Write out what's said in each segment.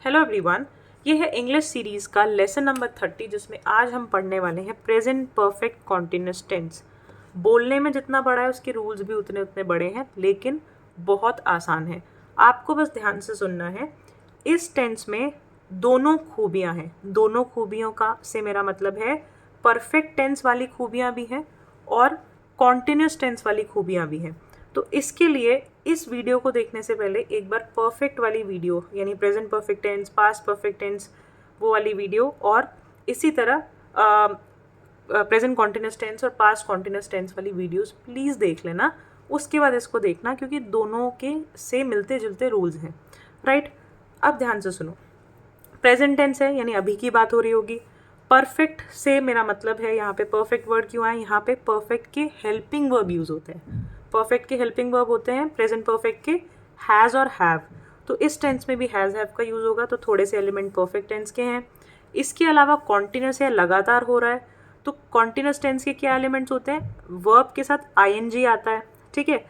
Hello everyone, ये है English series का लेसन नंबर 30 जिसमें आज हम पढ़ने वाले हैं प्रेजेंट परफेक्ट कॉन्टिन्यूस टेंस। बोलने में जितना बड़ा है उसके रूल्स भी उतने उतने बड़े हैं, लेकिन बहुत आसान है। आपको बस ध्यान से सुनना है। इस टेंस में दोनों खूबियाँ हैं। दोनों खूबियों का से मेरा मतलब है परफेक्ट टेंस वाली खूबियाँ भी हैं और कॉन्टिन्यूस टेंस वाली खूबियाँ भी हैं। तो इसके लिए इस वीडियो को देखने से पहले एक बार परफेक्ट वाली वीडियो यानी present perfect tense, past perfect tense वो वाली वीडियो और इसी तरह प्रेजेंट कॉन्टिन्यूस टेंस और पास्ट कॉन्टिन्यूस टेंस वाली वीडियोस प्लीज़ देख लेना। उसके बाद इसको देखना, क्योंकि दोनों के से मिलते जुलते रूल्स हैं। राइट, अब ध्यान से सुनो। प्रेजेंट टेंस है यानी अभी की बात हो रही होगी। परफेक्ट से मेरा मतलब है यहाँ पे परफेक्ट वर्ड क्यों आए, यहाँ पे परफेक्ट के हेल्पिंग वर्ब यूज़ होते हैं। परफेक्ट के हेल्पिंग वर्ब होते हैं प्रेजेंट परफेक्ट के हैज़ और हैव। तो इस टेंस में भी हैज़ हैव का यूज़ होगा, तो थोड़े से एलिमेंट परफेक्ट टेंस के हैं। इसके अलावा कॉन्टिन्यूस है, लगातार हो रहा है, तो कॉन्टिन्यूस टेंस के क्या एलिमेंट्स होते हैं? वर्ब के साथ आईएनजी आता है, ठीक है।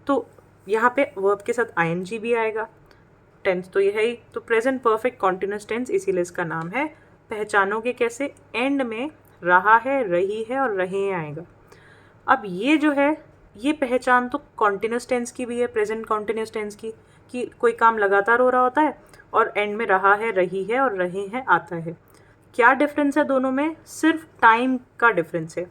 तो यहाँ पे वर्ब के साथ आईएनजी भी आएगा। टेंस तो ये है ही, तो प्रेजेंट परफेक्ट कॉन्टिन्यूस टेंस इसीलिए इसका नाम है। पहचानोगे कैसे? एंड में रहा है, रही है और रहे हैं आएगा। अब ये जो है ये पहचान तो कॉन्टिन्यूस टेंस की भी है, प्रेजेंट कॉन्टिन्यूस टेंस की, कि कोई काम लगातार हो रहा होता है और एंड में रहा है, रही है और रहे हैं आता है। क्या डिफरेंस है दोनों में? सिर्फ टाइम का डिफरेंस है।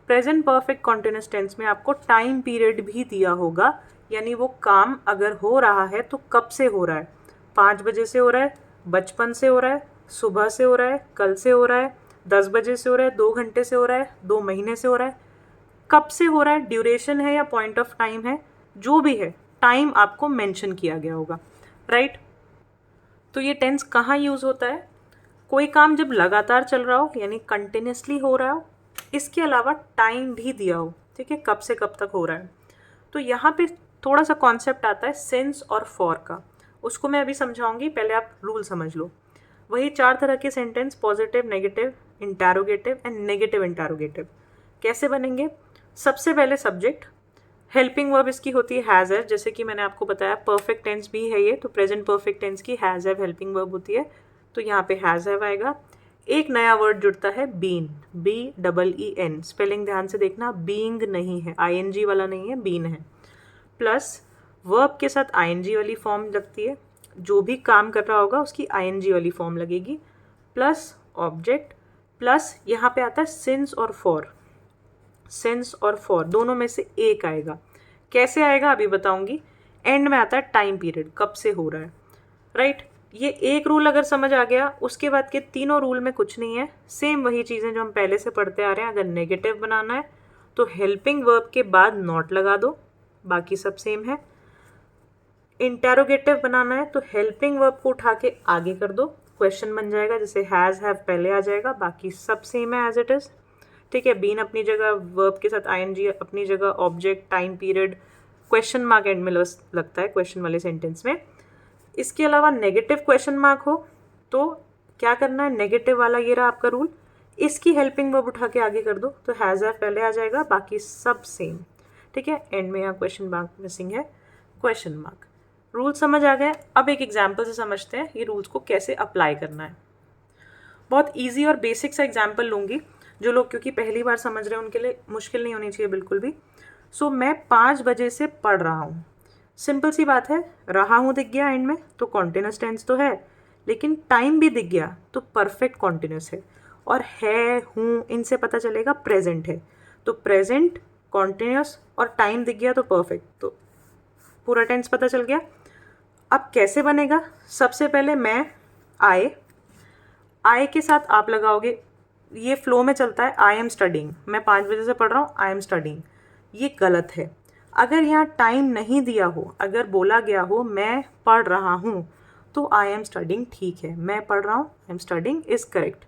प्रेजेंट परफेक्ट कॉन्टिन्यूस टेंस में आपको टाइम पीरियड भी दिया होगा, यानी वो काम अगर हो रहा है तो कब से हो रहा है। 5 बजे से हो रहा है, बचपन से हो रहा है, सुबह से हो रहा है, कल से हो रहा है, 10 बजे से हो रहा है, 2 घंटे से हो रहा है, 2 महीने से हो रहा है, कब से हो रहा है, ड्यूरेशन है या पॉइंट ऑफ टाइम है, जो भी है टाइम आपको मेंशन किया गया होगा। राइट, तो ये टेंस कहाँ यूज़ होता है? कोई काम जब लगातार चल रहा हो यानी कंटिन्यूसली हो रहा हो, इसके अलावा टाइम भी दिया हो, ठीक है, कब से कब तक हो रहा है। तो यहाँ पे थोड़ा सा कॉन्सेप्ट आता है सिंस और फॉर का, उसको मैं अभी समझाऊंगी, पहले आप रूल समझ लो। वही 4 तरह के sentence, positive, negative, interrogative and negative interrogative, कैसे बनेंगे? सबसे पहले सब्जेक्ट, हेल्पिंग वर्ब इसकी होती है हैज़ हैव, जैसे कि मैंने आपको बताया परफेक्ट टेंस भी है ये, तो प्रेजेंट परफेक्ट टेंस की हैज़ हैव हेल्पिंग वर्ब होती है, तो यहाँ पे हैज़ हैव आएगा। एक नया वर्ड जुड़ता है बीन, BEEN, स्पेलिंग ध्यान से देखना, बीइंग नहीं है, ING वाला नहीं है, बीन है। प्लस वर्ब के साथ ING वाली फॉर्म लगती है, जो भी काम कर रहा होगा उसकी ING वाली फॉर्म लगेगी, प्लस ऑब्जेक्ट, प्लस यहाँ पे आता है सिंस और फॉर। सिंस और फॉर दोनों में से एक आएगा। कैसे आएगा अभी बताऊंगी। एंड में आता है टाइम पीरियड, कब से हो रहा है। राइट, ये एक रूल अगर समझ आ गया, उसके बाद के तीनों रूल में कुछ नहीं है, सेम वही चीज़ें जो हम पहले से पढ़ते आ रहे हैं। अगर नेगेटिव बनाना है तो हेल्पिंग वर्ब के बाद नॉट लगा दो, बाकी सब सेम है। इंटेरोगेटिव बनाना है तो हेल्पिंग वर्ब को उठा के आगे कर दो, क्वेश्चन बन जाएगा, जैसे हैज़ हैव पहले आ जाएगा, बाकी सब सेम है एज इट इज़, ठीक है। बीन अपनी जगह, वर्ब के साथ ING अपनी जगह, object, time period, question mark and में लगता है क्वेश्चन वाले सेंटेंस में। इसके अलावा नेगेटिव क्वेश्चन मार्क हो तो क्या करना है? नेगेटिव वाला ये रहा आपका रूल, इसकी हेल्पिंग वर्ब उठा के आगे कर दो, तो हैज़ हैव पहले आ जाएगा, बाकी सब सेम, ठीक है। एंड में यहाँ क्वेश्चन मार्क मिसिंग है, क्वेश्चन मार्क। रूल समझ आ गए। अब एक एग्जाम्पल से समझते हैं ये रूल्स को कैसे अप्लाई करना है। बहुत ईजी और बेसिक सा एग्जाम्पल लूँगी, जो लोग क्योंकि पहली बार समझ रहे हैं उनके लिए मुश्किल नहीं होनी चाहिए बिल्कुल भी। सो मैं 5 बजे से पढ़ रहा हूँ, सिंपल सी बात है, रहा हूँ दिख गया एंड में तो कॉन्टिन्यूस टेंस तो है, लेकिन टाइम भी दिख गया तो परफेक्ट कॉन्टिन्यूस है, और है, हूँ, इनसे पता चलेगा प्रेजेंट है, तो प्रेजेंट, कॉन्टिन्यूस और टाइम दिख गया तो परफेक्ट, तो पूरा टेंस पता चल गया। अब कैसे बनेगा? सबसे पहले मैं आई के साथ आप लगाओगे, ये फ्लो में चलता है, आई एम स्टडिंग, मैं 5 बजे से पढ़ रहा हूँ, आई एम स्टडिंग, ये गलत है। अगर यहाँ टाइम नहीं दिया हो, अगर बोला गया हो मैं पढ़ रहा हूँ, तो आई एम स्टडिंग ठीक है, मैं पढ़ रहा हूँ, I am studying is correct.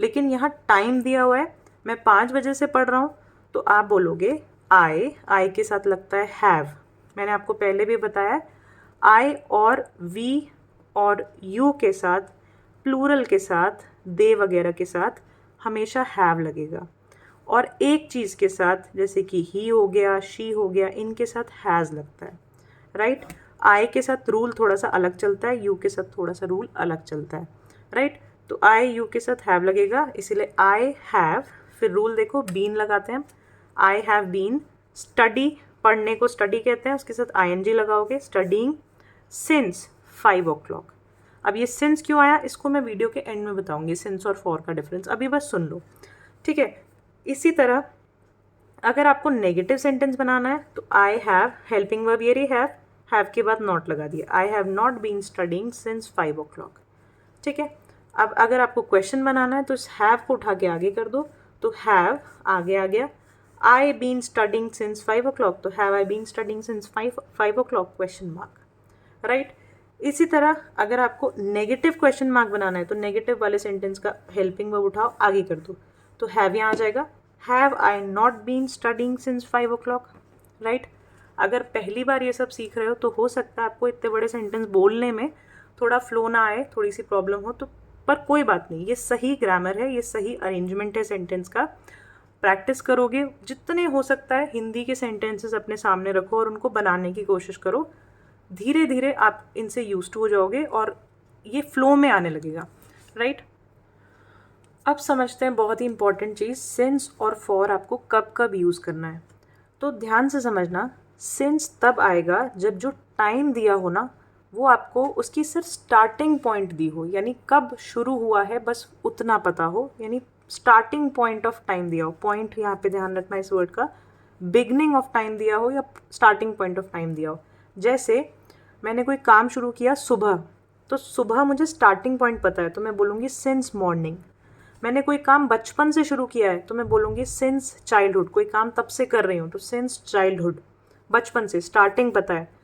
लेकिन यहाँ टाइम दिया हुआ है, मैं 5 बजे से पढ़ रहा हूँ, तो आप बोलोगे आई के साथ लगता है हैव। मैंने आपको पहले भी बताया, आई और वी और यू के साथ, प्लूरल के साथ, दे वगैरह के साथ हमेशा हैव लगेगा, और एक चीज़ के साथ जैसे कि ही हो गया, शी हो गया, इनके साथ हैज़ लगता है। राइट, आई के साथ रूल थोड़ा सा अलग चलता है, यू के साथ थोड़ा सा रूल अलग चलता है, राइट। तो आई यू के साथ हैव लगेगा, इसीलिए आई हैव, फिर रूल देखो बीन लगाते हैं हम, आई हैव बीन स्टडी, पढ़ने को स्टडी कहते हैं, उसके साथ ING लगाओगे, स्टडीइंग सिंस 5 o'clock। अब ये सिंस क्यों आया इसको मैं वीडियो के एंड में बताऊंगी, सिंस और फॉर का डिफरेंस, अभी बस सुन लो, ठीक है। इसी तरह अगर आपको नेगेटिव सेंटेंस बनाना है तो आई हैव, हेल्पिंग वर्ब ये रही हैव के बाद नॉट लगा दिया, I have not been studying since 5 o'clock, ठीक है। अब अगर आपको क्वेश्चन बनाना है तो इस हैव को उठा के आगे कर दो, तो हैव आगे आ गया, आई बीन स्टडिंग सिंस 5 o'clock, तो have I been studying since 5 o'clock question mark, right. इसी तरह अगर आपको नेगेटिव क्वेश्चन मार्क बनाना है तो नेगेटिव वाले सेंटेंस का हेल्पिंग वर्ब उठाओ आगे कर दो, तो हैव यहाँ आ जाएगा, have I not been studying since 5 o'clock, right. अगर पहली बार ये सब सीख रहे हो तो हो सकता है आपको इतने बड़े सेंटेंस बोलने में थोड़ा फ्लो ना आए, थोड़ी सी प्रॉब्लम हो, तो पर कोई बात नहीं, ये सही ग्रामर है, ये सही अरेंजमेंट है सेंटेंस का। प्रैक्टिस करोगे जितने हो सकता है हिंदी के सेंटेंसेस अपने सामने रखो और उनको बनाने की कोशिश करो, धीरे धीरे आप इनसे यूज्ड हो जाओगे और ये फ्लो में आने लगेगा, राइट। अब समझते हैं बहुत ही इंपॉर्टेंट चीज़, सिंस और फॉर आपको कब कब यूज़ करना है। तो ध्यान से समझना, सिंस तब आएगा जब जो टाइम दिया हो ना वो आपको उसकी सिर्फ स्टार्टिंग पॉइंट दी हो, यानी कब शुरू हुआ है बस उतना पता हो, यानी स्टार्टिंग पॉइंट ऑफ टाइम दिया हो, पॉइंट यहाँ पे ध्यान रखना इस वर्ड का, बिगनिंग ऑफ टाइम दिया हो या स्टार्टिंग पॉइंट ऑफ टाइम दिया हो। जैसे मैंने कोई काम शुरू किया सुबह, तो सुबह मुझे स्टार्टिंग पॉइंट पता है तो मैं बोलूँगी सिंस मॉर्निंग। मैंने कोई काम बचपन से शुरू किया है तो मैं बोलूँगी सिंस चाइल्डहुड, कोई काम तब से कर रही हूँ तो सिंस चाइल्डहुड, बचपन से स्टार्टिंग पता है।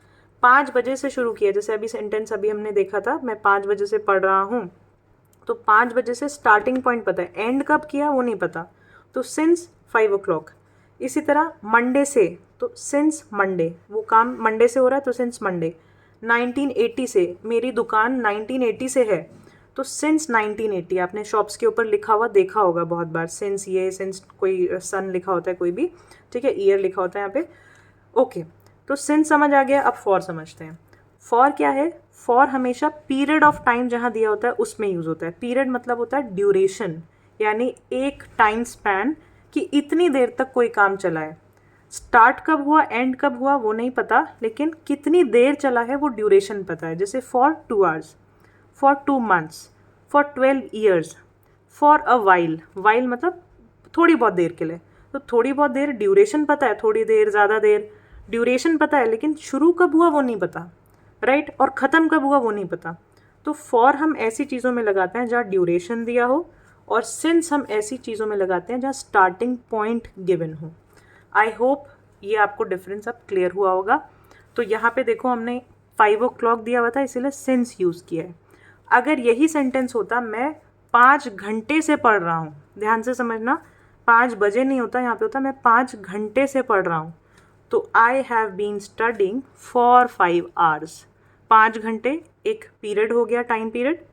5 बजे से शुरू किया, जैसे अभी सेंटेंस अभी हमने देखा था, मैं 5 बजे से पढ़ रहा हूँ, तो 5 बजे से स्टार्टिंग पॉइंट पता है, एंड कब किया वो नहीं पता, तो सिंस 5 o'clock। इसी तरह मंडे से, तो सिंस मंडे, वो काम मंडे से हो रहा है तो सिंस मंडे। 1980 से, मेरी दुकान 1980 से है तो सिंस 1980, आपने शॉप्स के ऊपर लिखा हुआ देखा होगा बहुत बार, सिंस ये, सिंस कोई सन लिखा होता है कोई भी, ठीक है, ईयर लिखा होता है यहाँ पे, ओके। तो सिंस समझ आ गया, अब फॉर समझते हैं। फॉर क्या है? फॉर हमेशा पीरियड ऑफ टाइम जहाँ दिया होता है उसमें यूज़ होता है। पीरियड मतलब होता है ड्यूरेशन, यानी एक टाइम स्पैन कि इतनी देर तक कोई काम चला है। स्टार्ट कब हुआ एंड कब हुआ वो नहीं पता, लेकिन कितनी देर चला है वो ड्यूरेशन पता है। जैसे for 2 hours, for 2 months, for 12 years, for a while, while मतलब थोड़ी बहुत देर के लिए, तो थोड़ी बहुत देर ड्यूरेशन पता है, थोड़ी देर, ज़्यादा देर, ड्यूरेशन पता है, लेकिन शुरू कब हुआ वो नहीं पता, राइट, और ख़त्म कब हुआ वो नहीं पता। तो फॉर हम ऐसी चीज़ों में लगाते हैं जहाँ ड्यूरेशन दिया हो, और सिंस हम ऐसी चीज़ों में लगाते हैं जहाँ स्टार्टिंग पॉइंट गिवन हो। आई होप ये आपको डिफरेंस अब क्लियर हुआ होगा। तो यहाँ पे देखो हमने 5 o'clock दिया हुआ था इसीलिए सिंस यूज़ किया है। अगर यही सेंटेंस होता मैं 5 घंटे से पढ़ रहा हूँ, ध्यान से समझना, 5 बजे नहीं होता, यहाँ पे होता मैं 5 घंटे से पढ़ रहा हूँ, तो I have been studying for 5 hours। 5 घंटे एक पीरियड हो गया, टाइम पीरियड,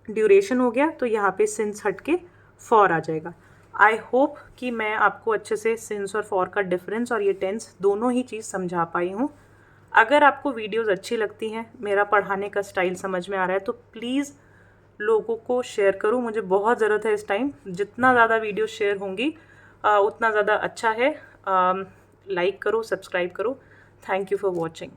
ड्यूरेशन हो गया, तो यहाँ पे सिंस हट के फॉर आ जाएगा। आई होप कि मैं आपको अच्छे से सिंस और फॉर का डिफरेंस और ये टेंस दोनों ही चीज़ समझा पाई हूँ। अगर आपको वीडियोस अच्छी लगती हैं, मेरा पढ़ाने का स्टाइल समझ में आ रहा है, तो प्लीज़ लोगों को शेयर करो, मुझे बहुत ज़रूरत है इस टाइम। जितना ज़्यादा वीडियो शेयर होंगी उतना ज़्यादा अच्छा है। लाइक करो, सब्सक्राइब करो। Thank you for watching.